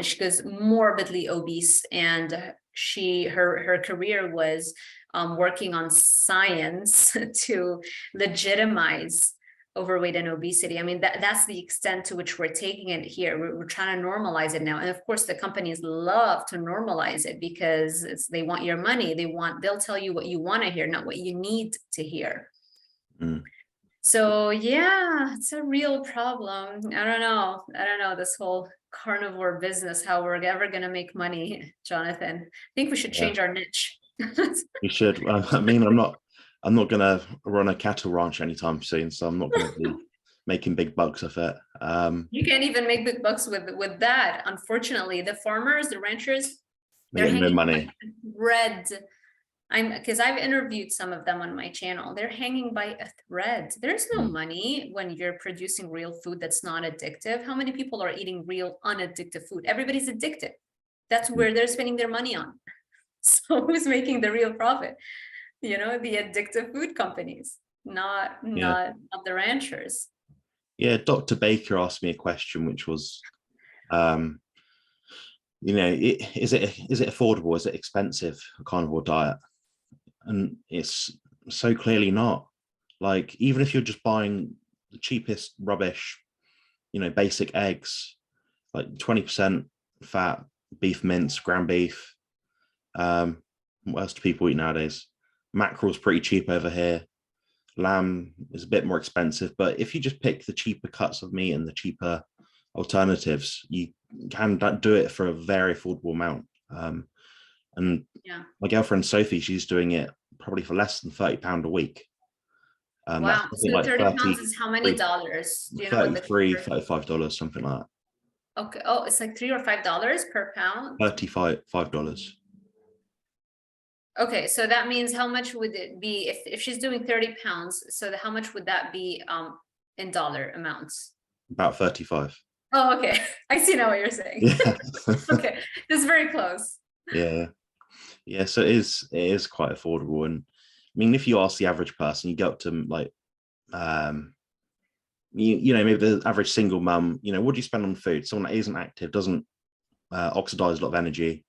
She was morbidly obese, and her career was working on science to legitimize overweight and obesity. I mean, that's the extent to which we're taking it here. We're trying to normalize it now. And of course, the companies love to normalize it because they want your money. They'll tell you what you want to hear, not what you need to hear. So yeah, it's a real problem. I don't know this whole carnivore business, how we're ever going to make money, Jonathan. I think we should change our niche. You should. I mean, I'm not going to run a cattle ranch anytime soon, so I'm not going to be making big bucks of it. You can't even make big bucks with that. Unfortunately, the farmers, the ranchers, they're getting no money. Red. Because I've interviewed some of them on my channel. They're hanging by a thread. There's no money when you're producing real food that's not addictive. How many people are eating real unaddictive food? Everybody's addicted. That's where they're spending their money on. So who's making the real profit? The addictive food companies, not the ranchers. Yeah, Dr. Baker asked me a question, which was, is it affordable? Is it expensive, a carnivore diet? And it's so clearly not. Like, even if you're just buying the cheapest rubbish, basic eggs, like 20% fat, beef mince, ground beef. What else do people eat nowadays? Mackerel's pretty cheap over here. Lamb is a bit more expensive, but if you just pick the cheaper cuts of meat and the cheaper alternatives, you can do it for a very affordable amount. And my girlfriend Sophie, she's doing it probably for less than £30 a week. Wow, so like 30 pounds is how many dollars? Do you know what $35, something like that. Okay. Oh, it's like $3 or $5 per pound. $35. Okay, so that means how much would it be if she's doing 30 pounds? So how much would that be in dollar amounts? About 35. Oh, okay. I see now what you're saying. Yeah. Okay, this is very close. Yeah, so it is quite affordable. And I mean, if you ask the average person, you go up to like maybe the average single mum, what do you spend on food? Someone that isn't active, doesn't oxidize a lot of energy,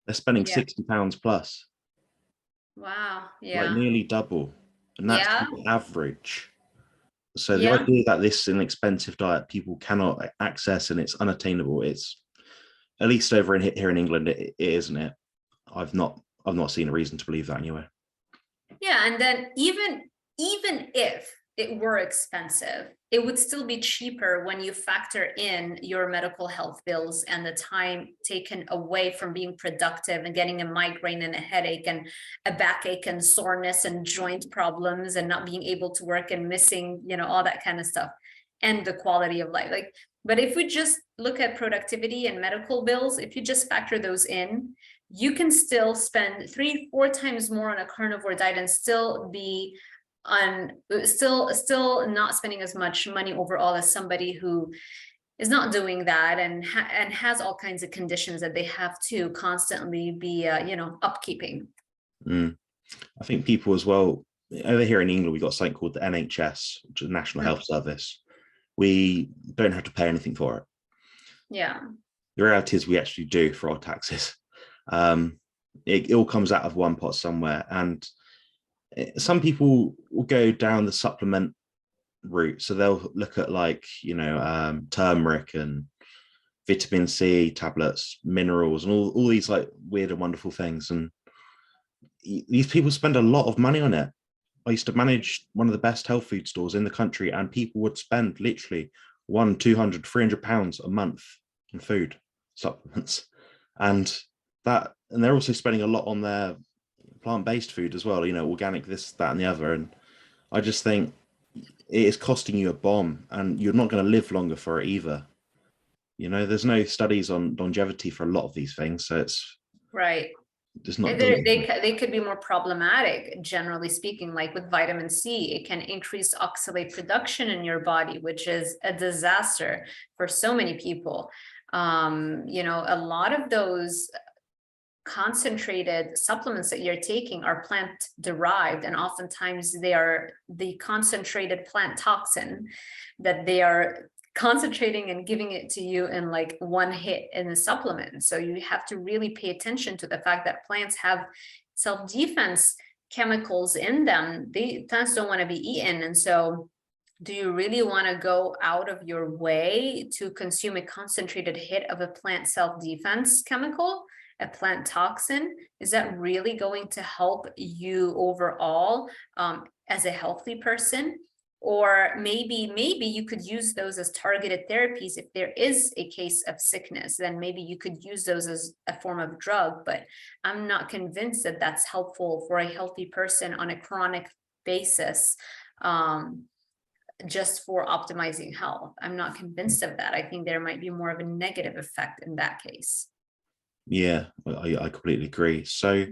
they're spending £60 plus. Wow. Yeah, like nearly double, and that's the average. So the Yeah. idea that this is an expensive diet people cannot access and it's unattainable, it's at least over here in England, it isn't it? I've not seen a reason to believe that anyway. Yeah, and then even if it were expensive, it would still be cheaper when you factor in your medical health bills and the time taken away from being productive and getting a migraine and a headache and a backache and soreness and joint problems and not being able to work and missing, all that kind of stuff, and the quality of life. But if we just look at productivity and medical bills, if you just factor those in, you can still spend 3-4 times more on a carnivore diet and still be still not spending as much money overall as somebody who is not doing that, and has all kinds of conditions that they have to constantly be upkeeping. Mm. I think people as well, over here in England, we've got something called the NHS, which is the National Health Service. We don't have to pay anything for it. Yeah. The reality is we actually do for our taxes. It all comes out of one pot somewhere. And some people will go down the supplement route. So they'll look at like, turmeric and vitamin C tablets, minerals, and all these like weird and wonderful things. And these people spend a lot of money on it. I used to manage one of the best health food stores in the country, and people would spend literally 100, 200, 300 pounds a month on food supplements. And they're also spending a lot on their plant-based food as well, organic, this, that, and the other. And I just think it is costing you a bomb, and you're not going to live longer for it either. There's no studies on longevity for a lot of these things, so it's right. just not. They could be more problematic, generally speaking. Like with vitamin C, it can increase oxalate production in your body, which is a disaster for so many people. A lot of those concentrated supplements that you're taking are plant derived, and oftentimes they are the concentrated plant toxin that they are concentrating and giving it to you in like one hit in the supplement. So you have to really pay attention to the fact that plants have self-defense chemicals in them. Plants don't want to be eaten. And so do you really want to go out of your way to consume a concentrated hit of a plant self-defense chemical, a plant toxin? Is that really going to help you overall as a healthy person? Or maybe you could use those as targeted therapies. If there is a case of sickness, then maybe you could use those as a form of drug. But I'm not convinced that that's helpful for a healthy person on a chronic basis, just for optimizing health. I'm not convinced of that. I think there might be more of a negative effect in that case. Yeah, I completely agree. So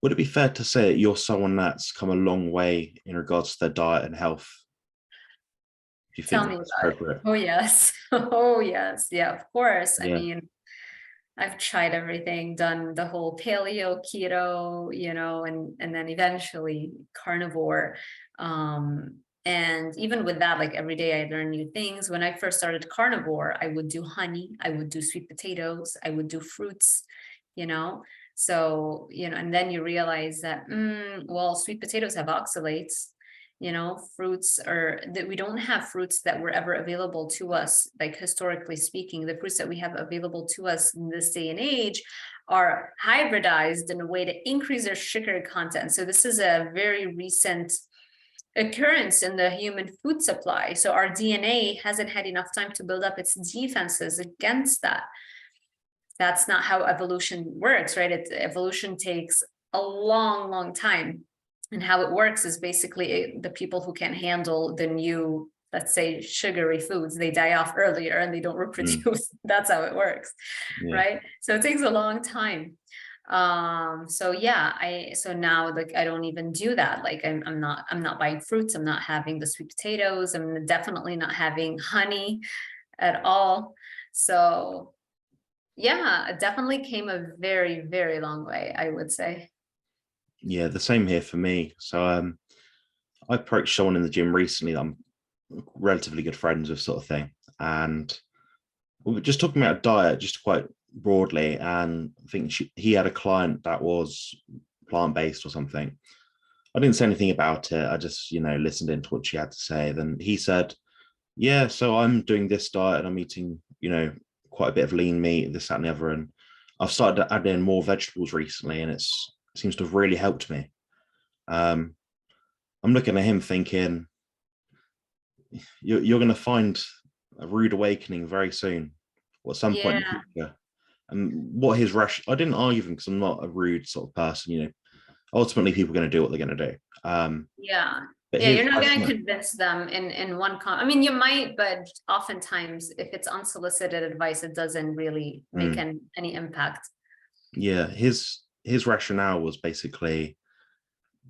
would it be fair to say that you're someone that's come a long way in regards to their diet and health? Do you think Tell me that's about it. appropriate? Oh, yes. Oh, yes. Yeah, of course. I Yeah. mean, I've tried everything, done the whole paleo, keto, and then eventually carnivore. And even with that, like every day I learn new things. When I first started carnivore, I would do honey, I would do sweet potatoes, I would do fruits, you know. So, and then you realize that, well, sweet potatoes have oxalates, fruits are that we don't have fruits that were ever available to us, like historically speaking. The fruits that we have available to us in this day and age are hybridized in a way to increase their sugar content. So this is a very recent occurrence in the human food supply. So our DNA hasn't had enough time to build up its defenses against that. That's not how evolution works, right? Evolution takes a long, long time. And how it works is basically the people who can't handle the new, let's say, sugary foods, they die off earlier and they don't reproduce. That's how it works, Yeah. right? So it takes a long time. So yeah, so now like I don't even do that. Like I'm not buying fruits. I'm not having the sweet potatoes. I'm definitely not having honey at all. So yeah, it definitely came a very, very long way, I would say. Yeah, the same here for me. So I approached someone in the gym recently that I'm relatively good friends with, sort of thing. And we were just talking about diet just quite broadly. And I think he had a client that was plant-based or something. I didn't say anything about it. I just, listened into what she had to say. Then he said, yeah, so I'm doing this diet and I'm eating, quite a bit of lean meat, this, that, and the other. And I've started to add in more vegetables recently, and it seems to have really helped me. I'm looking at him thinking, you're going to find a rude awakening very soon, or at some point in the future. And what his I didn't argue with him because I'm not a rude sort of person. Ultimately, people are going to do what they're going to do. Yeah. But Yeah, you're not going to convince them in one I mean, you might, but oftentimes if it's unsolicited advice, it doesn't really make any impact. Yeah, his rationale was basically,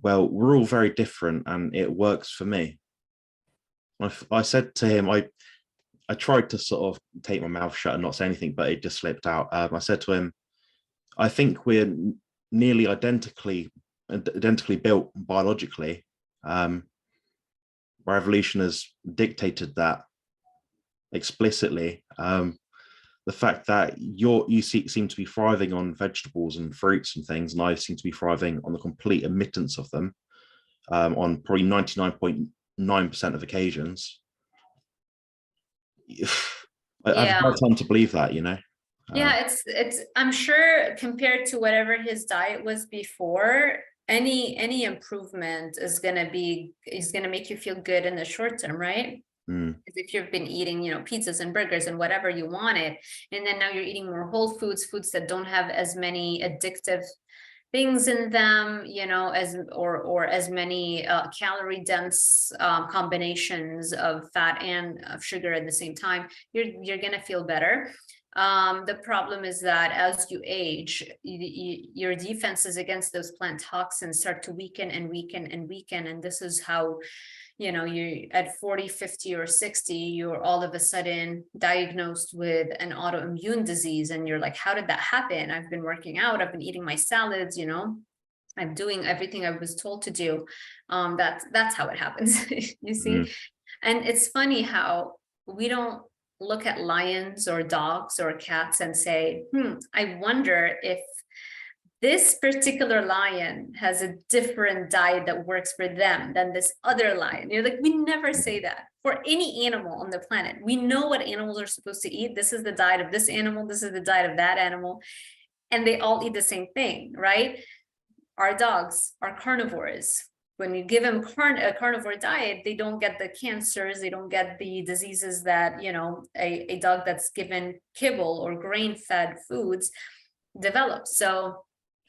well, we're all very different and it works for me. I said to him, I tried to sort of take my mouth shut and not say anything, but it just slipped out. I said to him, I think we're nearly identically built biologically. Our evolution has dictated that explicitly. The fact that you seem to be thriving on vegetables and fruits and things, and I seem to be thriving on the complete omittance of them, on probably 99.9% of occasions. I've Yeah. had time to believe that, you know. Yeah, it's I'm sure compared to whatever his diet was before, any improvement is gonna make you feel good in the short term, right? Because if you've been eating, pizzas and burgers and whatever you wanted, and then now you're eating more whole foods that don't have as many addictive things in them, or as many calorie dense combinations of fat and of sugar at the same time, you're gonna feel better. The problem is that as you age, your defenses against those plant toxins start to weaken and weaken and weaken. And this is how, you at 40, 50, or 60, you're all of a sudden diagnosed with an autoimmune disease. And you're like, how did that happen? I've been working out, I've been eating my salads, I'm doing everything I was told to do. That's how it happens, you see? And it's funny how we don't look at lions or dogs or cats and say, I wonder if this particular lion has a different diet that works for them than this other lion. You're like, we never say that for any animal on the planet. We know what animals are supposed to eat. This is the diet of this animal. This is the diet of that animal. And they all eat the same thing, right? Our dogs are carnivores. When you give them a carnivore diet, they don't get the cancers, they don't get the diseases that, a dog that's given kibble or grain-fed foods develops. So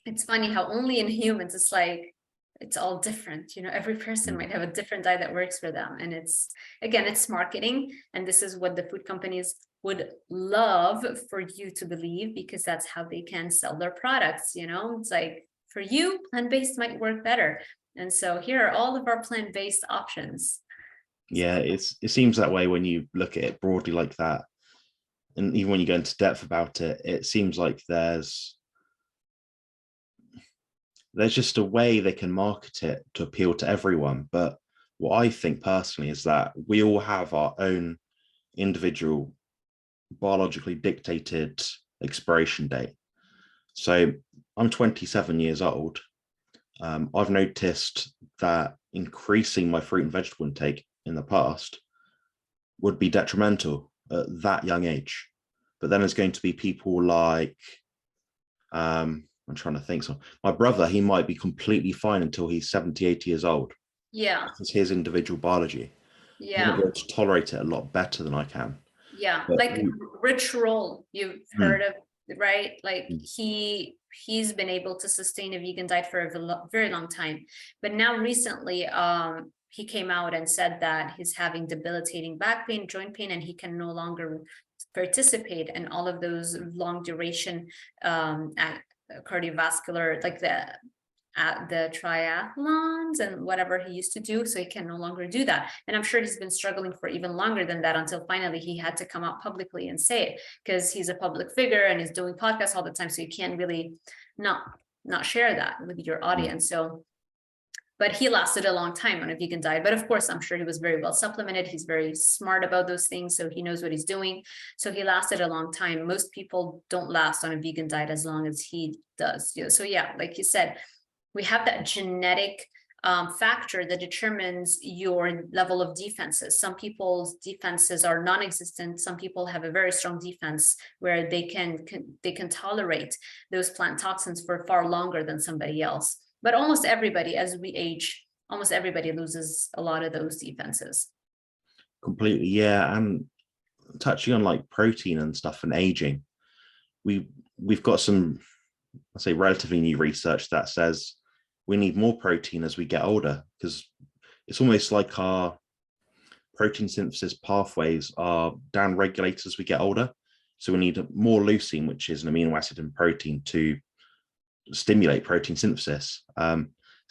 it's funny how only in humans, it's all different. Every person might have a different diet that works for them. And it's marketing. And this is what the food companies would love for you to believe, because that's how they can sell their products. It's like, for you, plant-based might work better. And so here are all of our plant-based options. Yeah, it seems that way when you look at it broadly like that. And even when you go into depth about it, it seems like there's just a way they can market it to appeal to everyone. But what I think personally is that we all have our own individual biologically dictated expiration date. So I'm 27 years old. I've noticed that increasing my fruit and vegetable intake in the past would be detrimental at that young age. But then there's going to be people like, I'm trying to think. So my brother, he might be completely fine until he's 70, 80 years old. Yeah. It's his individual biology. Yeah. He'll be able to tolerate it a lot better than I can. Yeah. But like Rich Roll, you've heard of, right? Like he's been able to sustain a vegan diet for a very long time. But now recently, he came out and said that he's having debilitating back pain, joint pain, and he can no longer participate in all of those long duration cardiovascular, like the triathlons and whatever he used to do. So he can no longer do that. And I'm sure he's been struggling for even longer than that, until finally he had to come out publicly and say it, because he's a public figure and he's doing podcasts all the time. So you can't really not share that with your audience. So, but he lasted a long time on a vegan diet. But of course, I'm sure he was very well supplemented. He's very smart about those things. So he knows what he's doing. So he lasted a long time. Most people don't last on a vegan diet as long as he does. So yeah, like you said, we have that genetic factor that determines your level of defenses. Some people's defenses are non-existent. Some people have a very strong defense where they can tolerate those plant toxins for far longer than somebody else. But almost everybody, as we age, almost everybody loses a lot of those defenses. Completely, yeah. And touching on like protein and stuff and aging, we've got some, I'd say, relatively new research that says we need more protein as we get older, because it's almost like our protein synthesis pathways are down regulated as we get older. So we need more leucine, which is an amino acid in protein, to stimulate protein synthesis.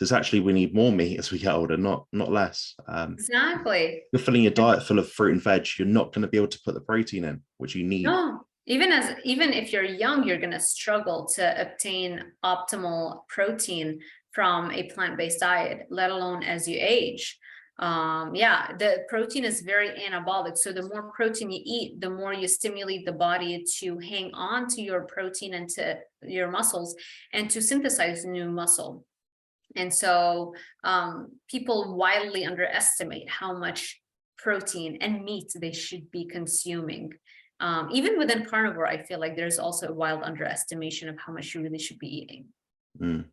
It's actually, we need more meat as we get older, not less. Exactly. You're filling your diet full of fruit and veg, you're not going to be able to put the protein in, which you need. No, even if you're young, you're going to struggle to obtain optimal protein from a plant-based diet, let alone as you age. Yeah, the protein is very anabolic. So the more protein you eat, the more you stimulate the body to hang on to your protein and to your muscles and to synthesize new muscle. And so people wildly underestimate how much protein and meat they should be consuming. Even within carnivore, I feel like there's also a wild underestimation of how much you really should be eating. Mm.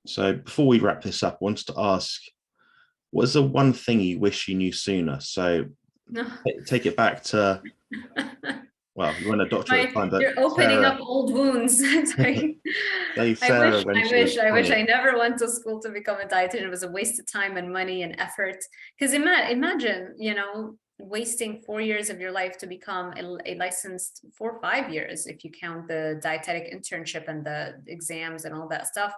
So before we wrap this up, I wanted to ask, what is the one thing you wish you knew sooner? So take it back to, well, you weren't a doctor at the time, but you're opening Sarah, up old wounds. say I Sarah when she was 20. I never went to school to become a dietitian. It was a waste of time and money and effort. Because imagine, you know, wasting 4 years of your life to become a licensed 4 or 5 years, if you count the dietetic internship and the exams and all that stuff,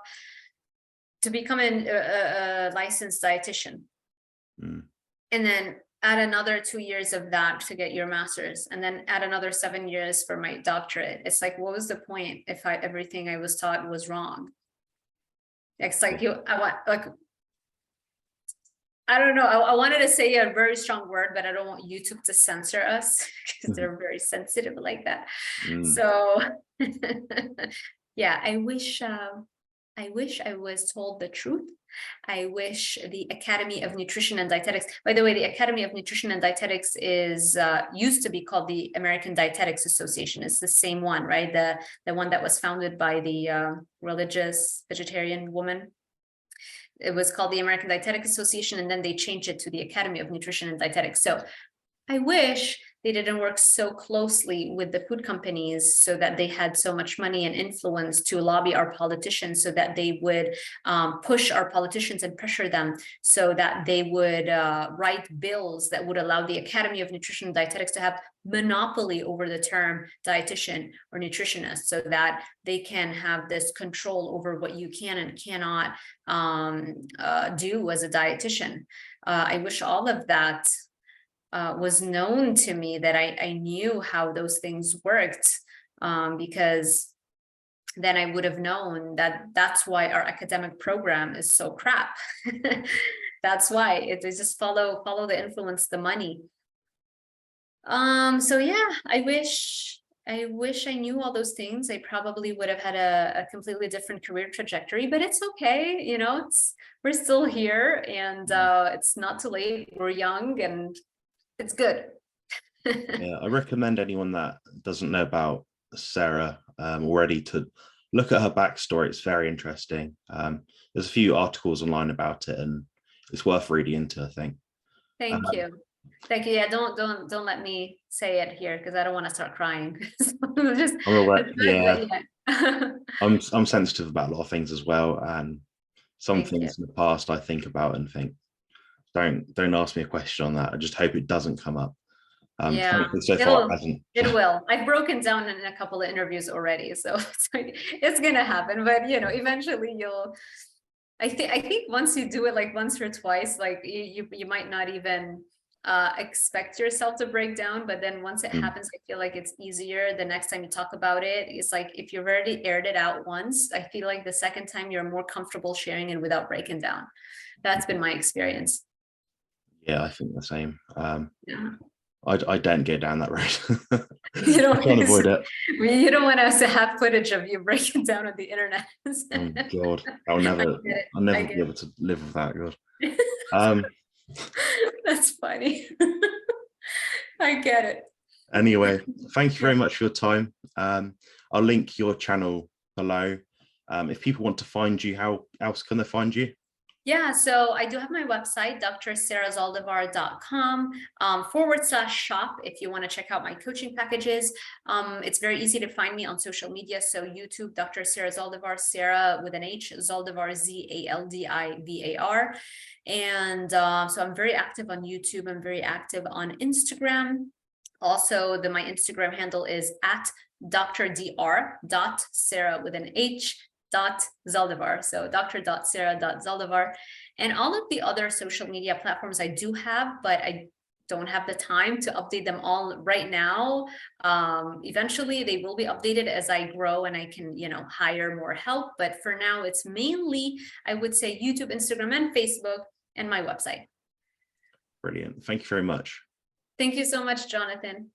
to become a licensed dietitian. Mm. And then add another 2 years of that to get your master's, and then add another 7 years for my doctorate. It's like, what was the point if everything I was taught was wrong? It's like I don't know. I wanted to say a very strong word, but I don't want YouTube to censor us because they're very sensitive like that. Mm. So yeah, I wish I was told the truth. I wish the Academy of Nutrition and Dietetics, by the way, the Academy of Nutrition and Dietetics is used to be called the American Dietetics Association. It's the same one, right? The one that was founded by the religious vegetarian woman. It was called the American Dietetic Association, and then they changed it to the Academy of Nutrition and Dietetics. So I wish they didn't work so closely with the food companies so that they had so much money and influence to lobby our politicians, so that they would push our politicians and pressure them so that they would write bills that would allow the Academy of Nutrition and Dietetics to have monopoly over the term dietitian or nutritionist, so that they can have this control over what you can and cannot do as a dietitian. I wish all of that was known to me, that I knew how those things worked, because then I would have known that that's why our academic program is so crap. That's why it is just follow the influence, the money. So yeah, I wish I knew all those things. I probably would have had a completely different career trajectory, but it's okay. You know, we're still here, and it's not too late. We're young, and it's good. Yeah, I recommend anyone that doesn't know about Sarah already to look at her backstory. It's very interesting. There's a few articles online about it, and it's worth reading into, I think. Thank you. Thank you. Yeah, don't let me say it here, because I don't want to start crying. Just, I'm aware, yeah, yeah. I'm sensitive about a lot of things as well, and some Thank you. things in the past I think about and think, don't ask me a question on that. I just hope it doesn't come up. Yeah, Thankfully so far it hasn't. it will. I've broken down in a couple of interviews already, so it's gonna happen. But you know, eventually you'll. I think once you do it like once or twice, like you might not even expect yourself to break down, but then once it happens, I feel like it's easier the next time you talk about it. It's like if you've already aired it out once, I feel like the second time you're more comfortable sharing it without breaking down. That's been my experience. Yeah, I think the same. Yeah. I don't go down that road. You don't, I can't avoid it. you don't want us to have footage of you breaking down on the internet. Oh God, I'll never be able to live with that. God. That's funny. I get it. Anyway, thank you very much for your time. I'll link your channel below. If people want to find you, how else can they find you? Yeah, so I do have my website, drsarahzaldivar.com /shop if you want to check out my coaching packages. It's very easy to find me on social media. So YouTube, Dr. Sarah Zaldivar, Sarah with an H, Zaldivar, Zaldivar. And so I'm very active on YouTube. I'm very active on Instagram. Also, my Instagram handle is at drdr.sarah with an H Zaldivar. So dr.sarah.zaldivar. And all of the other social media platforms I do have, but I don't have the time to update them all right now. Eventually they will be updated as I grow and I can, hire more help. But for now, it's mainly, I would say, YouTube, Instagram, and Facebook, and my website. Brilliant. Thank you very much. Thank you so much, Jonathan.